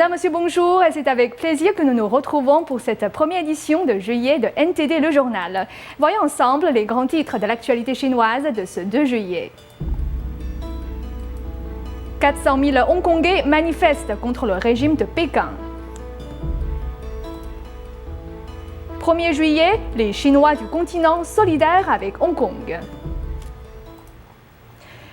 Madame, Monsieur, bonjour. C'est avec plaisir que nous nous retrouvons pour cette première édition de juillet de NTD Le Journal. Voyons ensemble les grands titres de l'actualité chinoise de ce 2 juillet. 400 000 Hongkongais manifestent contre le régime de Pékin. 1er juillet, les Chinois du continent solidaires avec Hong Kong.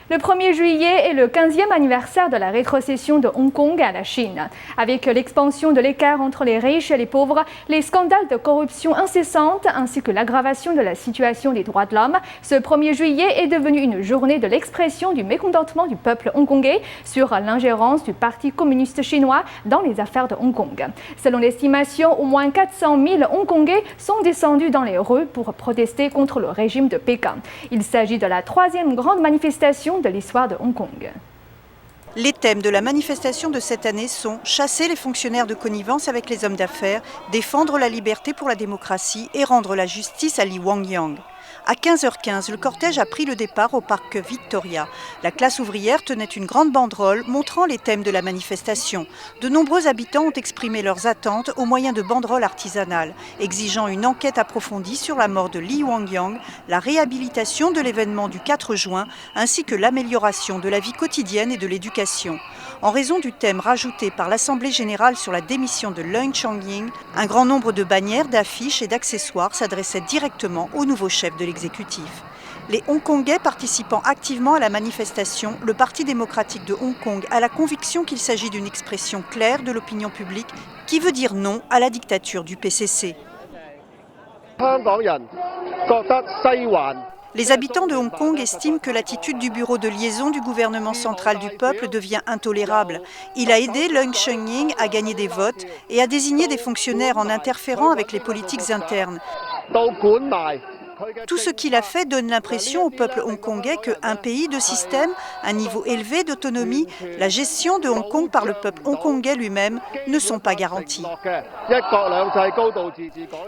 Le 1er juillet est le 15e anniversaire de la rétrocession de Hong Kong à la Chine. Avec l'expansion de l'écart entre les riches et les pauvres, les scandales de corruption incessante ainsi que l'aggravation de la situation des droits de l'homme, ce 1er juillet est devenu une journée de l'expression du mécontentement du peuple hongkongais sur l'ingérence du Parti communiste chinois dans les affaires de Hong Kong. Selon l'estimation, au moins 400 000 Hongkongais sont descendus dans les rues pour protester contre le régime de Pékin. Il s'agit de la 3e grande manifestation de l'histoire de Hong Kong. Les thèmes de la manifestation de cette année sont chasser les fonctionnaires de connivence avec les hommes d'affaires, défendre la liberté pour la démocratie et rendre la justice à Li Wangyang. À 15h15, le cortège a pris le départ au parc Victoria. La classe ouvrière tenait une grande banderole montrant les thèmes de la manifestation. De nombreux habitants ont exprimé leurs attentes au moyen de banderoles artisanales, exigeant une enquête approfondie sur la mort de Li Wangyang, la réhabilitation de l'événement du 4 juin, ainsi que l'amélioration de la vie quotidienne et de l'éducation. En raison du thème rajouté par l'Assemblée générale sur la démission de Leung Chun-ying, un grand nombre de bannières, d'affiches et d'accessoires s'adressaient directement au nouveau chef de l'exécutif. Les Hongkongais participant activement à la manifestation, le Parti démocratique de Hong Kong a la conviction qu'il s'agit d'une expression claire de l'opinion publique qui veut dire non à la dictature du PCC. Les habitants de Hong Kong estiment que l'attitude du bureau de liaison du gouvernement central du peuple devient intolérable. Il a aidé Leung Chun-ying à gagner des votes et à désigner des fonctionnaires en interférant avec les politiques internes. Tout ce qu'il a fait donne l'impression au peuple hongkongais qu'un pays de système, un niveau élevé d'autonomie, la gestion de Hong Kong par le peuple hongkongais lui-même ne sont pas garantis.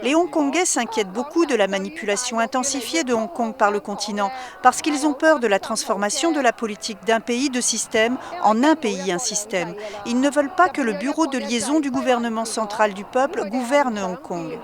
Les Hongkongais s'inquiètent beaucoup de la manipulation intensifiée de Hong Kong par le continent parce qu'ils ont peur de la transformation de la politique d'un pays de système en un pays un système. Ils ne veulent pas que le bureau de liaison du gouvernement central du peuple gouverne Hong Kong.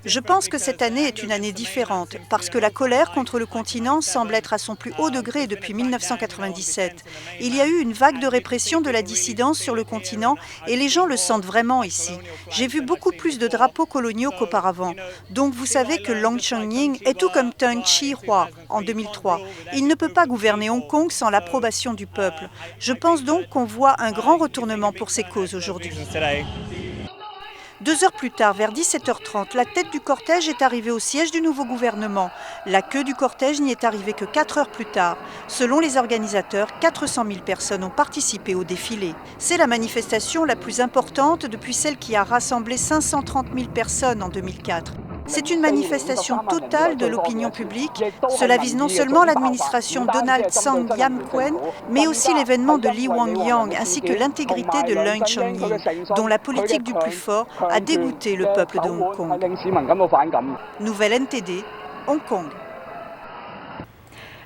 Je pense que cette année est une année différente parce que la colère contre le continent semble être à son plus haut degré depuis 1997. Il y a eu une vague de répression de la dissidence sur le continent et les gens le sentent vraiment ici. J'ai vu beaucoup plus de drapeaux coloniaux qu'auparavant. Donc vous savez que Leung Chun-ying est tout comme Teng Chi-hwa en 2003. Il ne peut pas gouverner Hong Kong sans l'approbation du peuple. Je pense donc qu'on voit un grand retournement pour ces causes aujourd'hui. 2 heures plus tard, vers 17h30, la tête du cortège est arrivée au siège du nouveau gouvernement. La queue du cortège n'y est arrivée que 4 heures plus tard. Selon les organisateurs, 400 000 personnes ont participé au défilé. C'est la manifestation la plus importante depuis celle qui a rassemblé 530 000 personnes en 2004. C'est une manifestation totale de l'opinion publique. Cela vise non seulement l'administration Donald Tsang Yam-kwen, mais aussi l'événement de Li Wangyang ainsi que l'intégrité de Leung Chun-ying, dont la politique du plus fort a dégoûté le peuple de Hong Kong. Nouvelle NTD, Hong Kong.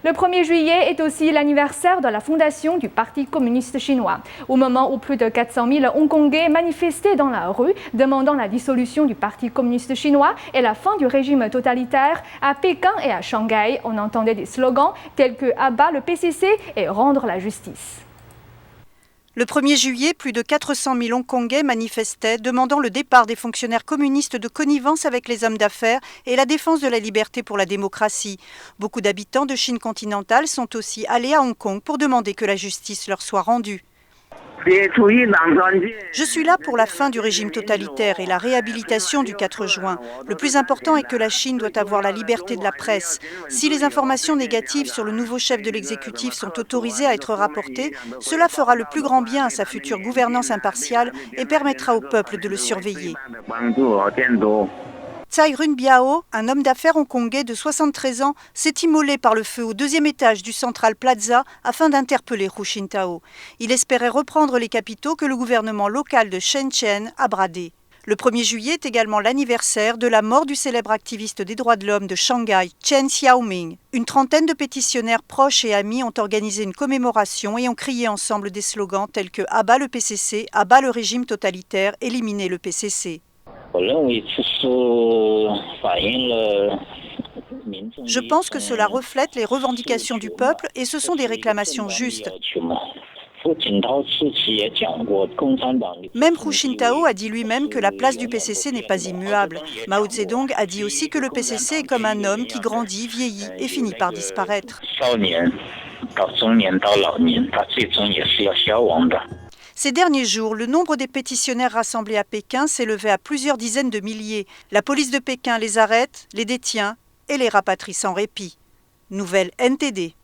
Le 1er juillet est aussi l'anniversaire de la fondation du Parti communiste chinois. Au moment où plus de 400 000 Hongkongais manifestaient dans la rue, demandant la dissolution du Parti communiste chinois et la fin du régime totalitaire, à Pékin et à Shanghai, on entendait des slogans tels que « Abat le PCC » et « Rendre la justice ». Le 1er juillet, plus de 400 000 Hongkongais manifestaient, demandant le départ des fonctionnaires communistes de connivence avec les hommes d'affaires et la défense de la liberté pour la démocratie. Beaucoup d'habitants de Chine continentale sont aussi allés à Hong Kong pour demander que la justice leur soit rendue. Je suis là pour la fin du régime totalitaire et la réhabilitation du 4 juin. Le plus important est que la Chine doit avoir la liberté de la presse. Si les informations négatives sur le nouveau chef de l'exécutif sont autorisées à être rapportées, cela fera le plus grand bien à sa future gouvernance impartiale et permettra au peuple de le surveiller. Tsai Run-biao, un homme d'affaires hongkongais de 73 ans, s'est immolé par le feu au 2e étage du Central Plaza afin d'interpeller Hu Jintao. Il espérait reprendre les capitaux que le gouvernement local de Shenzhen a bradés. Le 1er juillet est également l'anniversaire de la mort du célèbre activiste des droits de l'homme de Shanghai, Chen Xiaoming. Une trentaine de pétitionnaires proches et amis ont organisé une commémoration et ont crié ensemble des slogans tels que « À bas le PCC, à bas le régime totalitaire, éliminez le PCC ». Je pense que cela reflète les revendications du peuple et ce sont des réclamations justes. Même Hu Jintao a dit lui-même que la place du PCC n'est pas immuable. Mao Zedong a dit aussi que le PCC est comme un homme qui grandit, vieillit et finit par disparaître. Ces derniers jours, le nombre des pétitionnaires rassemblés à Pékin s'est élevé à plusieurs dizaines de milliers. La police de Pékin les arrête, les détient et les rapatrie sans répit. Nouvelle NTD.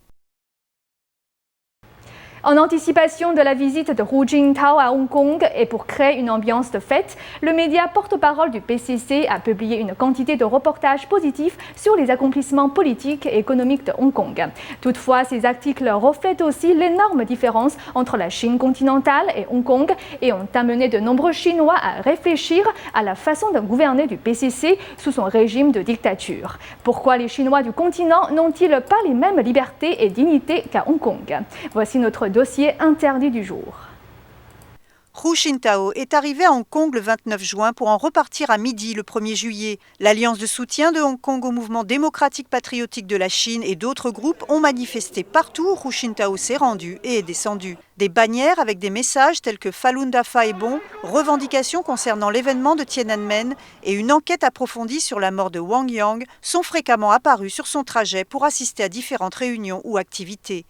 En anticipation de la visite de Hu Jintao à Hong Kong et pour créer une ambiance de fête, le média porte-parole du PCC a publié une quantité de reportages positifs sur les accomplissements politiques et économiques de Hong Kong. Toutefois, ces articles reflètent aussi l'énorme différence entre la Chine continentale et Hong Kong et ont amené de nombreux Chinois à réfléchir à la façon de gouverner du PCC sous son régime de dictature. Pourquoi les Chinois du continent n'ont-ils pas les mêmes libertés et dignités qu'à Hong Kong? Voici notre dossier interdit du jour. Hu Jintao est arrivé à Hong Kong le 29 juin pour en repartir à midi le 1er juillet. L'Alliance de soutien de Hong Kong au mouvement démocratique patriotique de la Chine et d'autres groupes ont manifesté partout où Hu Jintao s'est rendu et est descendu. Des bannières avec des messages tels que Falun Dafa est bon, revendications concernant l'événement de Tiananmen et une enquête approfondie sur la mort de Wang Yang sont fréquemment apparus sur son trajet pour assister à différentes réunions ou activités.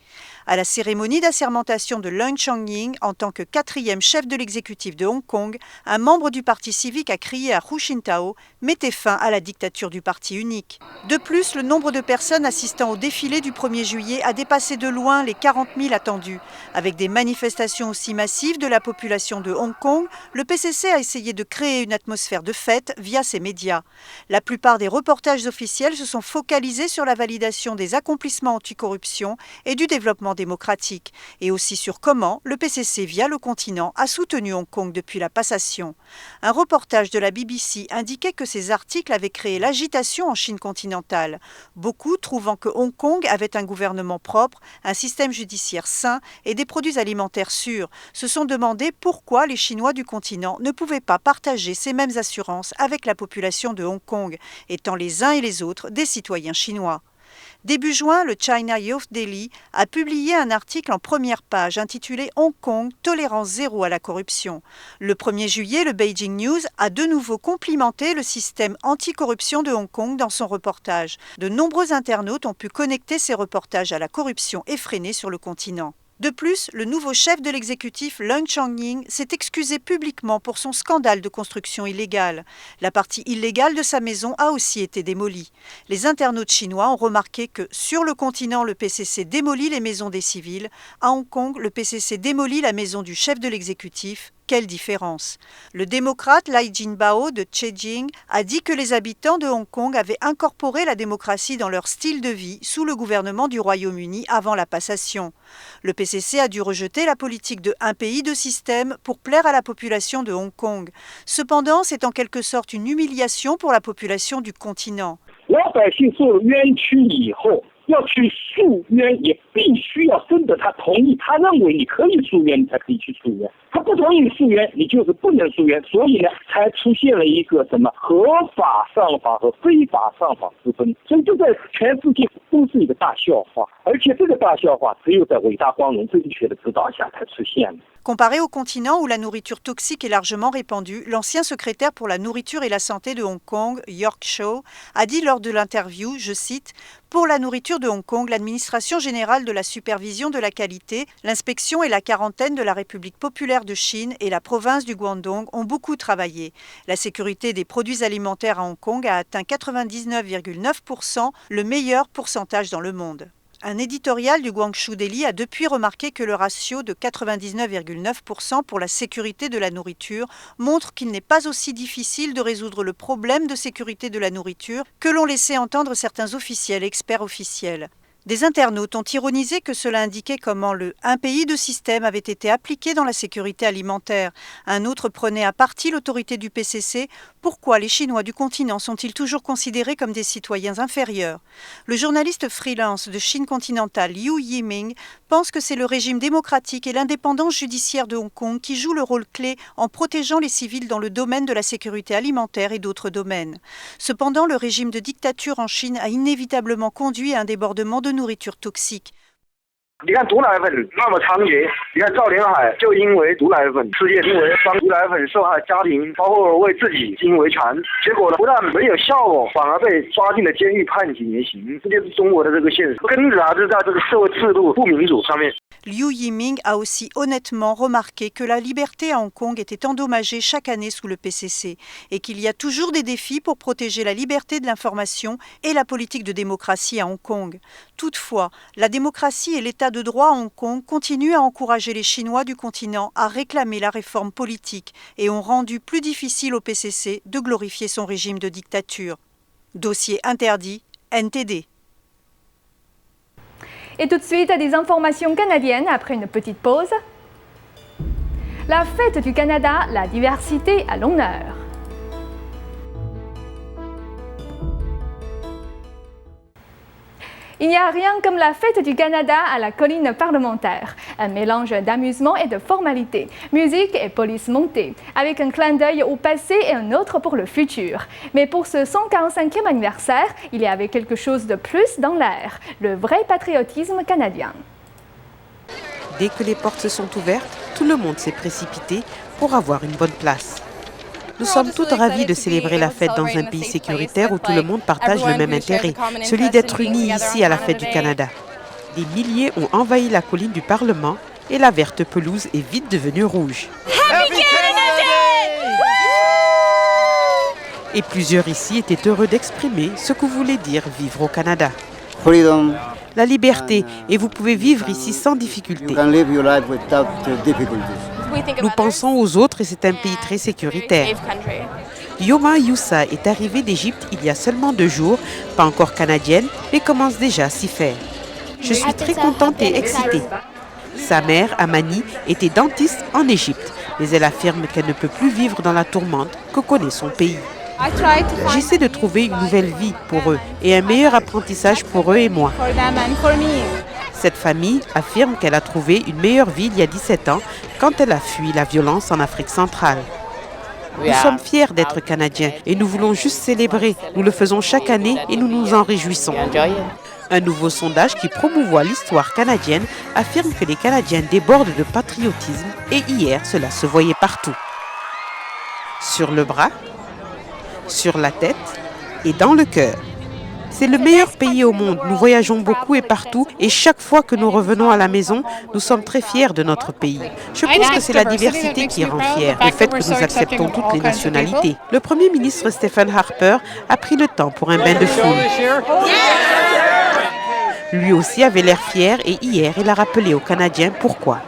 À la cérémonie d'assermentation de Leung Chong-ying en tant que 4e chef de l'exécutif de Hong Kong, un membre du parti civique a crié à Hu Jintao « Mettez fin à la dictature du parti unique ». De plus, le nombre de personnes assistant au défilé du 1er juillet a dépassé de loin les 40 000 attendus. Avec des manifestations aussi massives de la population de Hong Kong, le PCC a essayé de créer une atmosphère de fête via ses médias. La plupart des reportages officiels se sont focalisés sur la validation des accomplissements anticorruption et du développement démocratique, et aussi sur comment le PCC via le continent a soutenu Hong Kong depuis la passation. Un reportage de la BBC indiquait que ces articles avaient créé l'agitation en Chine continentale, beaucoup trouvant que Hong Kong avait un gouvernement propre, un système judiciaire sain et des produits alimentaires sûrs, se sont demandé pourquoi les Chinois du continent ne pouvaient pas partager ces mêmes assurances avec la population de Hong Kong, étant les uns et les autres des citoyens chinois. Début juin, le China Youth Daily a publié un article en première page intitulé « Hong Kong, tolérance zéro à la corruption ». Le 1er juillet, le Beijing News a de nouveau complimenté le système anticorruption de Hong Kong dans son reportage. De nombreux internautes ont pu connecter ces reportages à la corruption effrénée sur le continent. De plus, le nouveau chef de l'exécutif, Leung Chong-ying, s'est excusé publiquement pour son scandale de construction illégale. La partie illégale de sa maison a aussi été démolie. Les internautes chinois ont remarqué que, sur le continent, le PCC démolit les maisons des civils. À Hong Kong, le PCC démolit la maison du chef de l'exécutif. Quelle différence! Le démocrate Lai Jinbao de Zhejiang a dit que les habitants de Hong Kong avaient incorporé la démocratie dans leur style de vie sous le gouvernement du Royaume-Uni avant la passation. Le PCC a dû rejeter la politique de un pays, deux systèmes pour plaire à la population de Hong Kong. Cependant, c'est en quelque sorte une humiliation pour la population du continent. 要去诉冤，也必须要征得他同意。他认为你可以诉冤，你才可以去诉冤。他不同意诉冤，你就是不能诉冤。所以呢，才出现了一个什么合法上访和非法上访之分。所以这在全世界都是一个大笑话，而且这个大笑话只有在伟大光荣正确的指导下才出现的。 Comparé au continent où la nourriture toxique est largement répandue, l'ancien secrétaire pour la nourriture et la santé de Hong Kong, York Shaw, a dit lors de l'interview, je cite, « Pour la nourriture de Hong Kong, l'administration générale de la supervision de la qualité, l'inspection et la quarantaine de la République populaire de Chine et la province du Guangdong ont beaucoup travaillé. La sécurité des produits alimentaires à Hong Kong a atteint 99,9%, le meilleur pourcentage dans le monde. » Un éditorial du Guangzhou Daily a depuis remarqué que le ratio de 99,9% pour la sécurité de la nourriture montre qu'il n'est pas aussi difficile de résoudre le problème de sécurité de la nourriture que l'ont laissé entendre certains officiels et experts officiels. Des internautes ont ironisé que cela indiquait comment le « un pays, deux systèmes » avait été appliqué dans la sécurité alimentaire. Un autre prenait à partie l'autorité du PCC. Pourquoi les Chinois du continent sont-ils toujours considérés comme des citoyens inférieurs? Le journaliste freelance de Chine continentale Liu Yiming pense que c'est le régime démocratique et l'indépendance judiciaire de Hong Kong qui jouent le rôle clé en protégeant les civils dans le domaine de la sécurité alimentaire et d'autres domaines. Cependant, le régime de dictature en Chine a inévitablement conduit à un débordement de nourriture toxique. 你看毒奶粉那么猖獗，你看赵连海就因为毒奶粉事业，因为帮毒奶粉受害家庭，包括为自己因为馋，结果呢不但没有效果，反而被抓进了监狱判几年刑，这就是中国的这个现实。根子还是在这个社会制度不民主上面。 Liu Yiming a aussi honnêtement remarqué que la liberté à Hong Kong était endommagée chaque année sous le PCC et qu'il y a toujours des défis pour protéger la liberté de l'information et la politique de démocratie à Hong Kong. Toutefois, la démocratie et l'état de droit à Hong Kong continuent à encourager les Chinois du continent à réclamer la réforme politique et ont rendu plus difficile au PCC de glorifier son régime de dictature. Dossier interdit, NTD. Et tout de suite, des informations canadiennes après une petite pause. La fête du Canada, la diversité à l'honneur. Il n'y a rien comme la fête du Canada à la colline parlementaire. Un mélange d'amusement et de formalité, musique et police montée, avec un clin d'œil au passé et un autre pour le futur. Mais pour ce 145e anniversaire, il y avait quelque chose de plus dans l'air, le vrai patriotisme canadien. Dès que les portes se sont ouvertes, tout le monde s'est précipité pour avoir une bonne place. Nous sommes toutes ravis de célébrer la fête dans un pays sécuritaire où tout le monde partage le même intérêt, celui d'être unis ici à la fête du Canada. Des milliers ont envahi la colline du Parlement et la verte pelouse est vite devenue rouge. Et plusieurs ici étaient heureux d'exprimer ce que voulait dire vivre au Canada. La liberté, et vous pouvez vivre ici sans difficulté. Nous pensons aux autres et c'est un pays très sécuritaire. Yoma Yusa est arrivée d'Égypte il y a seulement 2 jours, pas encore canadienne, mais commence déjà à s'y faire. Je suis très contente et excitée. Sa mère, Amani, était dentiste en Égypte, mais elle affirme qu'elle ne peut plus vivre dans la tourmente que connaît son pays. J'essaie de trouver une nouvelle vie pour eux et un meilleur apprentissage pour eux et moi. Cette famille affirme qu'elle a trouvé une meilleure vie il y a 17 ans quand elle a fui la violence en Afrique centrale. Nous sommes fiers d'être Canadiens et nous voulons juste célébrer. Nous le faisons chaque année et nous nous en réjouissons. Un nouveau sondage qui promouvoit l'histoire canadienne affirme que les Canadiens débordent de patriotisme et hier, cela se voyait partout. Sur le bras, sur la tête et dans le cœur. C'est le meilleur pays au monde. Nous voyageons beaucoup et partout et chaque fois que nous revenons à la maison, nous sommes très fiers de notre pays. Je pense que c'est la diversité qui rend fiers, le fait que nous acceptons toutes les nationalités. Le Premier ministre Stephen Harper a pris le temps pour un bain de foule. Lui aussi avait l'air fier et hier, il a rappelé aux Canadiens pourquoi.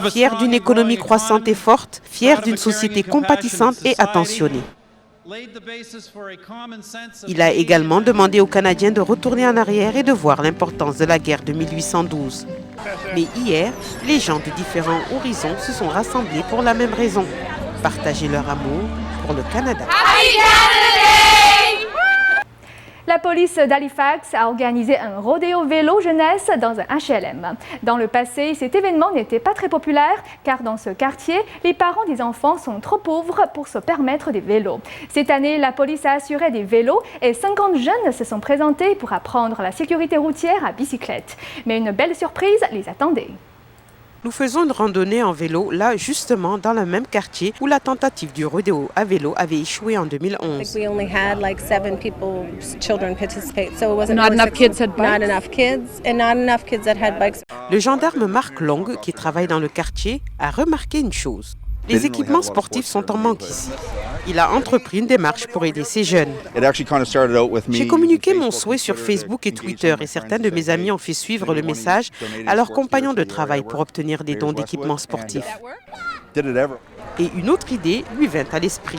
Fier d'une économie croissante et forte, fier d'une société compatissante et attentionnée. Il a également demandé aux Canadiens de retourner en arrière et de voir l'importance de la guerre de 1812. Mais hier, les gens de différents horizons se sont rassemblés pour la même raison, partager leur amour pour le Canada. La police d'Halifax a organisé un rodéo vélo jeunesse dans un HLM. Dans le passé, cet événement n'était pas très populaire car dans ce quartier, les parents des enfants sont trop pauvres pour se permettre des vélos. Cette année, la police a assuré des vélos et 50 jeunes se sont présentés pour apprendre la sécurité routière à bicyclette. Mais une belle surprise les attendait. Nous faisons une randonnée en vélo, là justement dans le même quartier où la tentative du rodéo à vélo avait échoué en 2011. Le gendarme Mark Long, qui travaille dans le quartier, a remarqué une chose. Les équipements sportifs sont en manque ici. Il a entrepris une démarche pour aider ces jeunes. J'ai communiqué mon souhait sur Facebook et Twitter et certains de mes amis ont fait suivre le message à leurs compagnons de travail pour obtenir des dons d'équipements sportifs. Et une autre idée lui vint à l'esprit,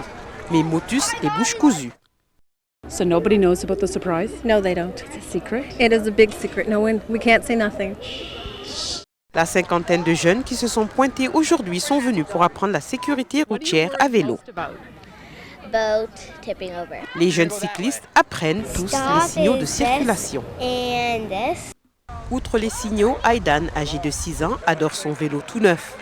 mais motus et bouche cousue. So nobody knows about the surprise? No, they don't. It's a secret? It is a big secret. No one, we can't say nothing. La cinquantaine de jeunes qui se sont pointés aujourd'hui sont venus pour apprendre la sécurité routière à vélo. Boat tipping over. Les jeunes cyclistes apprennent tous les signaux de circulation. And this. Outre les signaux, Aidan, âgé de 6 ans, adore son vélo tout neuf.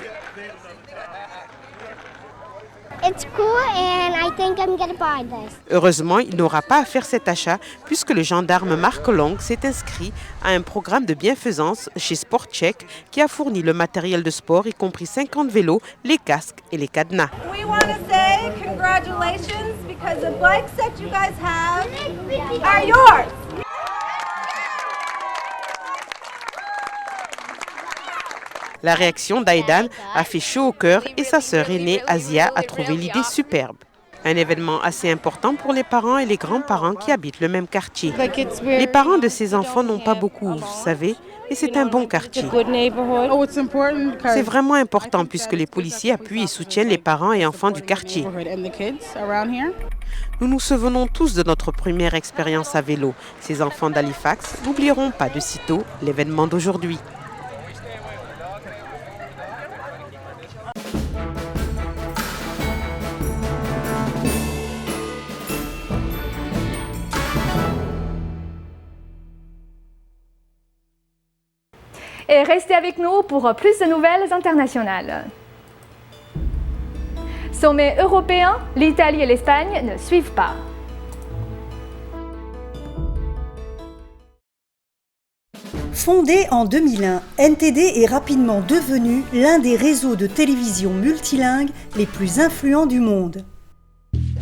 It's cool and I think I'm gonna buy this. Heureusement, il n'aura pas à faire cet achat puisque le gendarme Marc Long s'est inscrit à un programme de bienfaisance chez SportCheck qui a fourni le matériel de sport, y compris 50 vélos, les casques et les cadenas. We want to say congratulations because the bikes that you guys have are yours. La réaction d'Aidan a fait chaud au cœur et sa sœur aînée, Asia, a trouvé l'idée superbe. Un événement assez important pour les parents et les grands-parents qui habitent le même quartier. Les parents de ces enfants n'ont pas beaucoup, vous savez, et c'est un bon quartier. C'est vraiment important puisque les policiers appuient et soutiennent les parents et enfants du quartier. Nous nous souvenons tous de notre première expérience à vélo. Ces enfants d'Halifax n'oublieront pas de sitôt l'événement d'aujourd'hui. Et restez avec nous pour plus de nouvelles internationales. Sommet européen, l'Italie et l'Espagne ne suivent pas. Fondé en 2001, NTD est rapidement devenu l'un des réseaux de télévision multilingues les plus influents du monde.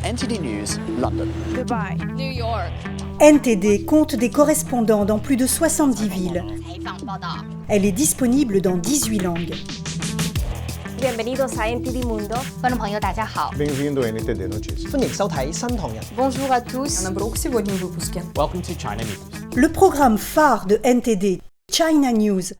NTD News, London. Dubai. New York. NTD compte des correspondants dans plus de 70 villes. Elle est disponible dans 18 langues. Bienvenidos a NTD Mundo. 观众朋友大家好。 Bem-vindo a NTD Notícias. 歡迎收睇新唐人。 Bonjour à tous. Welcome to China News. Le programme phare de NTD, China News,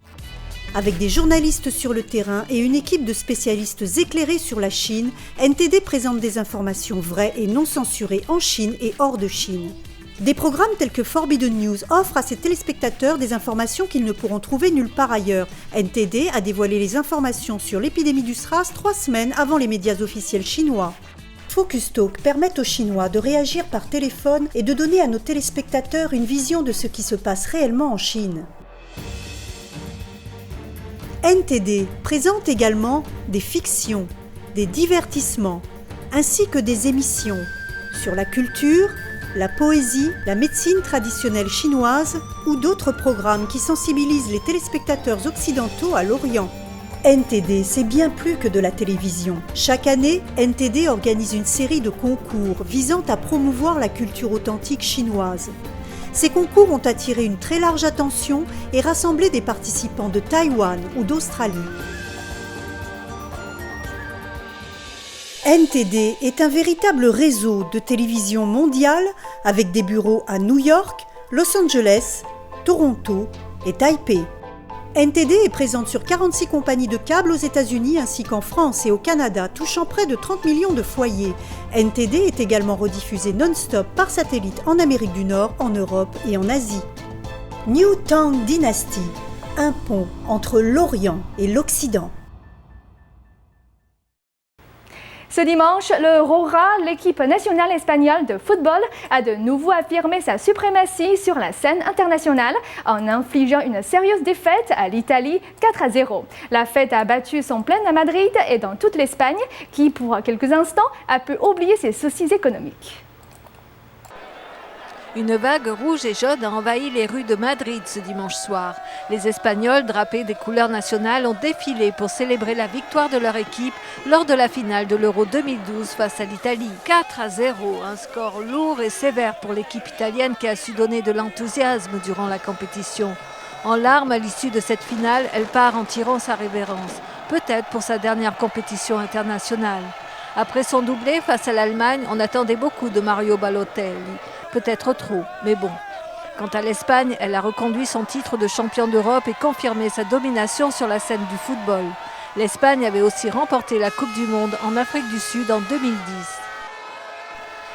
avec des journalistes sur le terrain et une équipe de spécialistes éclairés sur la Chine, NTD présente des informations vraies et non censurées en Chine et hors de Chine. Des programmes tels que Forbidden News offrent à ses téléspectateurs des informations qu'ils ne pourront trouver nulle part ailleurs. NTD a dévoilé les informations sur l'épidémie du SRAS 3 semaines avant les médias officiels chinois. Focus Talk permet aux Chinois de réagir par téléphone et de donner à nos téléspectateurs une vision de ce qui se passe réellement en Chine. NTD présente également des fictions, des divertissements, ainsi que des émissions sur la culture, la poésie, la médecine traditionnelle chinoise ou d'autres programmes qui sensibilisent les téléspectateurs occidentaux à l'Orient. NTD, c'est bien plus que de la télévision. Chaque année, NTD organise une série de concours visant à promouvoir la culture authentique chinoise. Ces concours ont attiré une très large attention et rassemblé des participants de Taïwan ou d'Australie. NTD est un véritable réseau de télévision mondiale avec des bureaux à New York, Los Angeles, Toronto et Taipei. NTD est présente sur 46 compagnies de câbles aux États-Unis ainsi qu'en France et au Canada, touchant près de 30 millions de foyers. NTD est également rediffusé non-stop par satellite en Amérique du Nord, en Europe et en Asie. New Tang Dynasty, un pont entre l'Orient et l'Occident. Ce dimanche, le Roja, l'équipe nationale espagnole de football, a de nouveau affirmé sa suprématie sur la scène internationale en infligeant une sérieuse défaite à l'Italie 4-0. La fête a battu son plein à Madrid et dans toute l'Espagne qui, pour quelques instants, a pu oublier ses soucis économiques. Une vague rouge et jaune a envahi les rues de Madrid ce dimanche soir. Les Espagnols, drapés des couleurs nationales, ont défilé pour célébrer la victoire de leur équipe lors de la finale de l'Euro 2012 face à l'Italie. 4-0, un score lourd et sévère pour l'équipe italienne qui a su donner de l'enthousiasme durant la compétition. En larmes à l'issue de cette finale, elle part en tirant sa révérence, peut-être pour sa dernière compétition internationale. Après son doublé face à l'Allemagne, on attendait beaucoup de Mario Balotelli. Peut-être trop, mais bon. Quant à l'Espagne, elle a reconduit son titre de champion d'Europe et confirmé sa domination sur la scène du football. L'Espagne avait aussi remporté la Coupe du Monde en Afrique du Sud en 2010.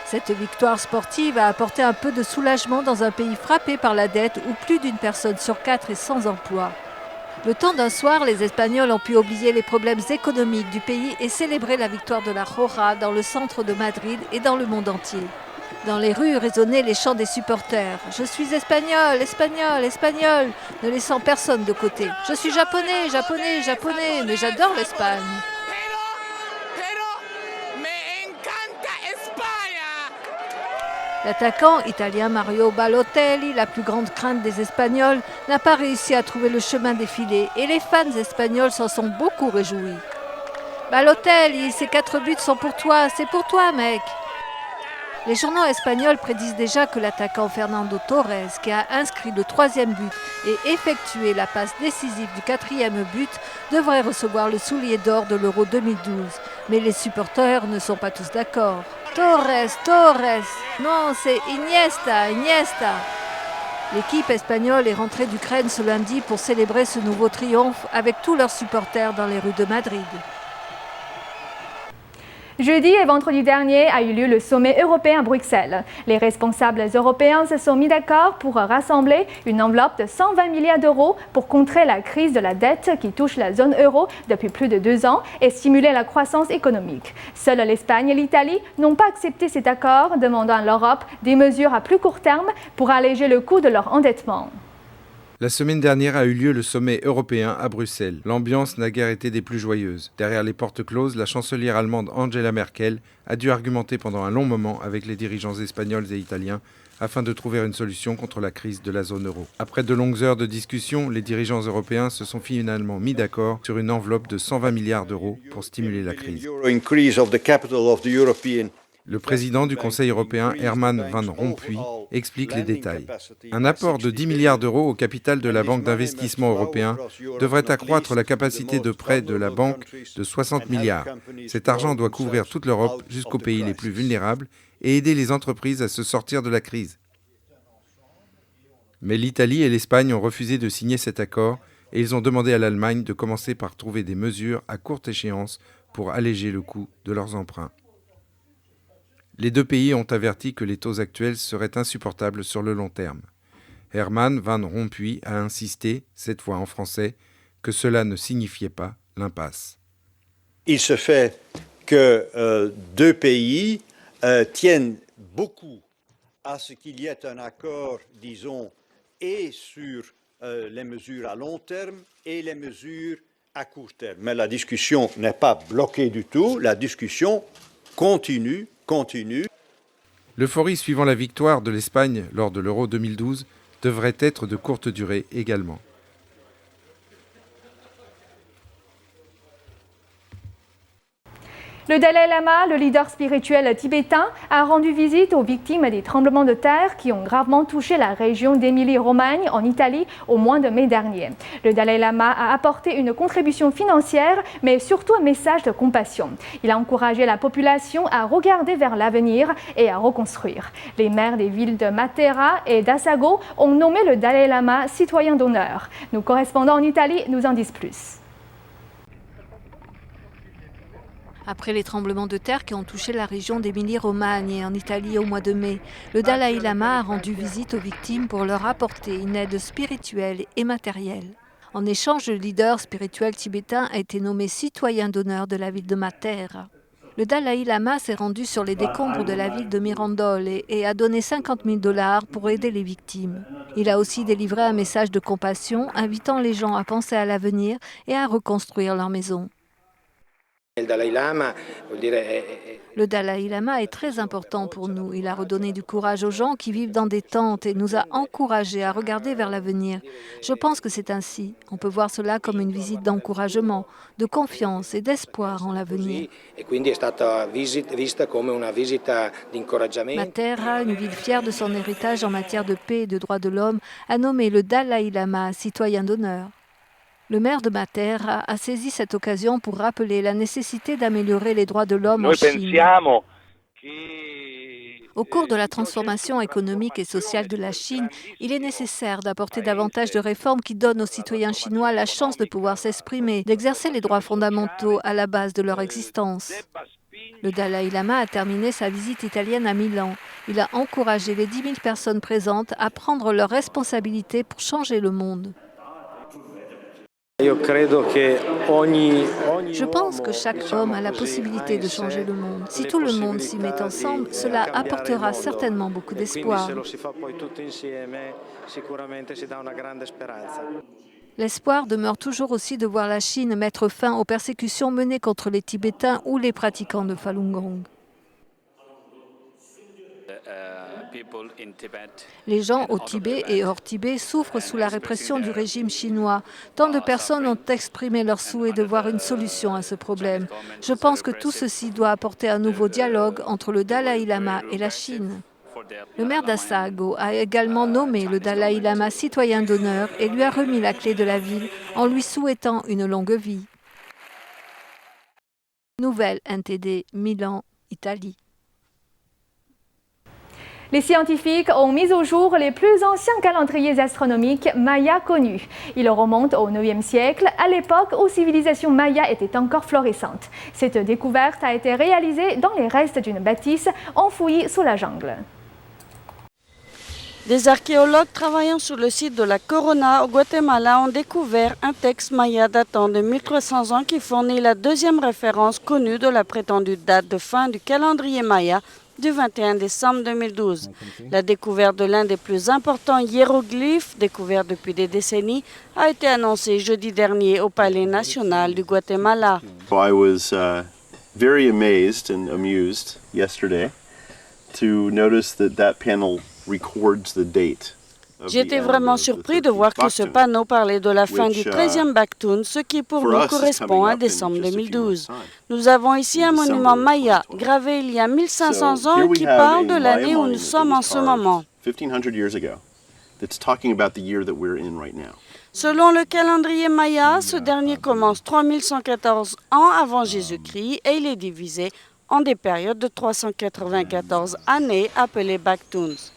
Cette victoire sportive a apporté un peu de soulagement dans un pays frappé par la dette où plus d'une personne sur 4 est sans emploi. Le temps d'un soir, les Espagnols ont pu oublier les problèmes économiques du pays et célébrer la victoire de la Jora dans le centre de Madrid et dans le monde entier. Dans les rues résonnaient les chants des supporters. « Je suis espagnol, espagnol, espagnol !» ne laissant personne de côté. « Je suis japonais, japonais, japonais, mais j'adore l'Espagne !» L'attaquant italien Mario Balotelli, la plus grande crainte des Espagnols, n'a pas réussi à trouver le chemin des filets et les fans espagnols s'en sont beaucoup réjouis. « Balotelli, ces 4 buts sont pour toi, c'est pour toi mec !» Les journaux espagnols prédisent déjà que l'attaquant Fernando Torres, qui a inscrit le 3e but et effectué la passe décisive du 4e but, devrait recevoir le soulier d'or de l'Euro 2012. Mais les supporters ne sont pas tous d'accord. Torres, Torres, non, c'est Iniesta, Iniesta. L'équipe espagnole est rentrée d'Ukraine ce lundi pour célébrer ce nouveau triomphe avec tous leurs supporters dans les rues de Madrid. Jeudi et vendredi dernier a eu lieu le sommet européen à Bruxelles. Les responsables européens se sont mis d'accord pour rassembler une enveloppe de 120 milliards d'euros pour contrer la crise de la dette qui touche la zone euro depuis plus de 2 ans et stimuler la croissance économique. Seules l'Espagne et l'Italie n'ont pas accepté cet accord, demandant à l'Europe des mesures à plus court terme pour alléger le coût de leur endettement. La semaine dernière a eu lieu le sommet européen à Bruxelles. L'ambiance n'a guère été des plus joyeuses. Derrière les portes closes, la chancelière allemande Angela Merkel a dû argumenter pendant un long moment avec les dirigeants espagnols et italiens afin de trouver une solution contre la crise de la zone euro. Après de longues heures de discussion, les dirigeants européens se sont finalement mis d'accord sur une enveloppe de 120 milliards d'euros pour stimuler la crise. Le président du Conseil européen, Herman Van Rompuy, explique les détails. Un apport de 10 milliards d'euros au capital de la Banque d'investissement européen devrait accroître la capacité de prêt de la banque de 60 milliards. Cet argent doit couvrir toute l'Europe jusqu'aux pays les plus vulnérables et aider les entreprises à se sortir de la crise. Mais l'Italie et l'Espagne ont refusé de signer cet accord et ils ont demandé à l'Allemagne de commencer par trouver des mesures à courte échéance pour alléger le coût de leurs emprunts. Les 2 pays ont averti que les taux actuels seraient insupportables sur le long terme. Herman Van Rompuy a insisté, cette fois en français, que cela ne signifiait pas l'impasse. Il se fait que 2 pays tiennent beaucoup à ce qu'il y ait un accord, disons, et sur les mesures à long terme et les mesures à court terme. Mais la discussion n'est pas bloquée du tout, la discussion continue. L'euphorie suivant la victoire de l'Espagne lors de l'Euro 2012 devrait être de courte durée également. Le Dalai Lama, le leader spirituel tibétain, a rendu visite aux victimes des tremblements de terre qui ont gravement touché la région d'Émilie-Romagne en Italie au mois de mai dernier. Le Dalai Lama a apporté une contribution financière, mais surtout un message de compassion. Il a encouragé la population à regarder vers l'avenir et à reconstruire. Les maires des villes de Matera et d'Assago ont nommé le Dalai Lama citoyen d'honneur. Nos correspondants en Italie nous en disent plus. Après les tremblements de terre qui ont touché la région d'Émilie-Romagne et en Italie au mois de mai, le Dalai Lama a rendu visite aux victimes pour leur apporter une aide spirituelle et matérielle. En échange, le leader spirituel tibétain a été nommé citoyen d'honneur de la ville de Matera. Le Dalai Lama s'est rendu sur les décombres de la ville de Mirandole et a donné 50 000 $ pour aider les victimes. Il a aussi délivré un message de compassion, invitant les gens à penser à l'avenir et à reconstruire leur maison. Le Dalai Lama est très important pour nous. Il a redonné du courage aux gens qui vivent dans des tentes et nous a encouragés à regarder vers l'avenir. Je pense que c'est ainsi. On peut voir cela comme une visite d'encouragement, de confiance et d'espoir en l'avenir. Matera, une ville fière de son héritage en matière de paix et de droits de l'homme, a nommé le Dalai Lama citoyen d'honneur. Le maire de Matera a saisi cette occasion pour rappeler la nécessité d'améliorer les droits de l'homme en Chine. Au cours de la transformation économique et sociale de la Chine, il est nécessaire d'apporter davantage de réformes qui donnent aux citoyens chinois la chance de pouvoir s'exprimer, d'exercer les droits fondamentaux à la base de leur existence. Le Dalai Lama a terminé sa visite italienne à Milan. Il a encouragé les 10 000 personnes présentes à prendre leurs responsabilités pour changer le monde. Je pense que chaque homme a la possibilité de changer le monde. Si tout le monde s'y met ensemble, cela apportera certainement beaucoup d'espoir. L'espoir demeure toujours aussi de voir la Chine mettre fin aux persécutions menées contre les Tibétains ou les pratiquants de Falun Gong. Les gens au Tibet et hors Tibet souffrent sous la répression du régime chinois. Tant de personnes ont exprimé leur souhait de voir une solution à ce problème. Je pense que tout ceci doit apporter un nouveau dialogue entre le Dalai Lama et la Chine. Le maire d'Assago a également nommé le Dalai Lama citoyen d'honneur et lui a remis la clé de la ville en lui souhaitant une longue vie. Nouvelle NTD, Milan, Italie. Les scientifiques ont mis au jour les plus anciens calendriers astronomiques mayas connus. Ils remontent au IXe siècle, à l'époque où civilisation maya était encore florissante. Cette découverte a été réalisée dans les restes d'une bâtisse enfouie sous la jungle. Des archéologues travaillant sur le site de la Corona au Guatemala ont découvert un texte maya datant de 1300 ans qui fournit la deuxième référence connue de la prétendue date de fin du calendrier maya du 21 décembre 2012. La découverte de l'un des plus importants hiéroglyphes, découvert depuis des décennies, a été annoncée jeudi dernier au Palais national du Guatemala. I was very amazed and amused yesterday to notice that panel records the date. J'étais vraiment surpris de voir que ce panneau parlait de la fin du 13e Baktun, ce qui pour nous correspond à décembre 2012. Nous avons ici un monument maya, gravé il y a 1500 ans, qui parle de l'année où nous sommes en ce moment. Selon le calendrier maya, ce dernier commence 3114 ans avant Jésus-Christ et il est divisé en des périodes de 394 années appelées Baktuns.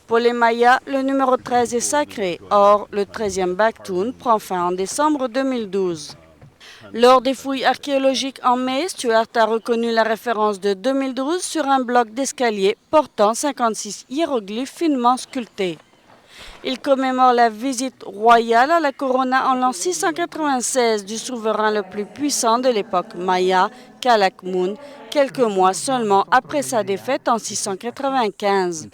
Pour les Mayas, le numéro 13 est sacré. Or, le 13e Baktun prend fin en décembre 2012. Lors des fouilles archéologiques en mai, Stuart a reconnu la référence de 2012 sur un bloc d'escalier portant 56 hiéroglyphes finement sculptés. Il commémore la visite royale à la Corona en l'an 696 du souverain le plus puissant de l'époque maya, Calakmul, quelques mois seulement après sa défaite en 695.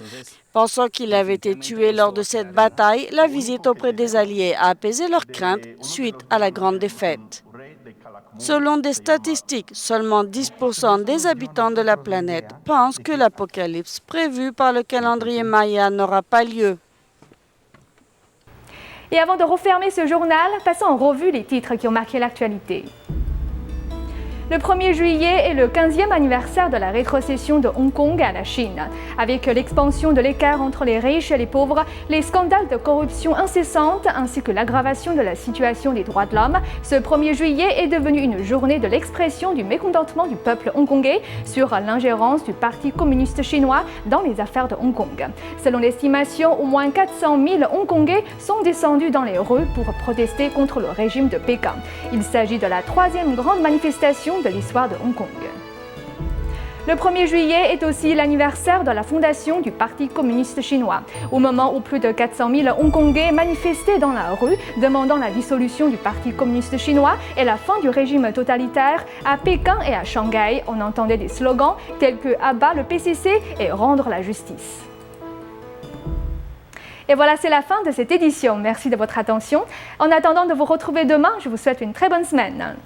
Pensant qu'il avait été tué lors de cette bataille, la visite auprès des Alliés a apaisé leurs craintes suite à la grande défaite. Selon des statistiques, seulement 10% des habitants de la planète pensent que l'apocalypse prévu par le calendrier maya n'aura pas lieu. Et avant de refermer ce journal, passons en revue les titres qui ont marqué l'actualité. Le 1er juillet est le 15e anniversaire de la rétrocession de Hong Kong à la Chine. Avec l'expansion de l'écart entre les riches et les pauvres, les scandales de corruption incessante ainsi que l'aggravation de la situation des droits de l'homme, ce 1er juillet est devenu une journée de l'expression du mécontentement du peuple hongkongais sur l'ingérence du Parti communiste chinois dans les affaires de Hong Kong. Selon l'estimation, au moins 400 000 Hongkongais sont descendus dans les rues pour protester contre le régime de Pékin. Il s'agit de la 3e grande manifestation de l'histoire de Hong Kong. Le 1er juillet est aussi l'anniversaire de la fondation du Parti communiste chinois. Au moment où plus de 400 000 Hongkongais manifestaient dans la rue demandant la dissolution du Parti communiste chinois et la fin du régime totalitaire, à Pékin et à Shanghai, on entendait des slogans tels que « Abat le PCC » et « Rendre la justice ». Et voilà, c'est la fin de cette édition. Merci de votre attention. En attendant de vous retrouver demain, je vous souhaite une très bonne semaine.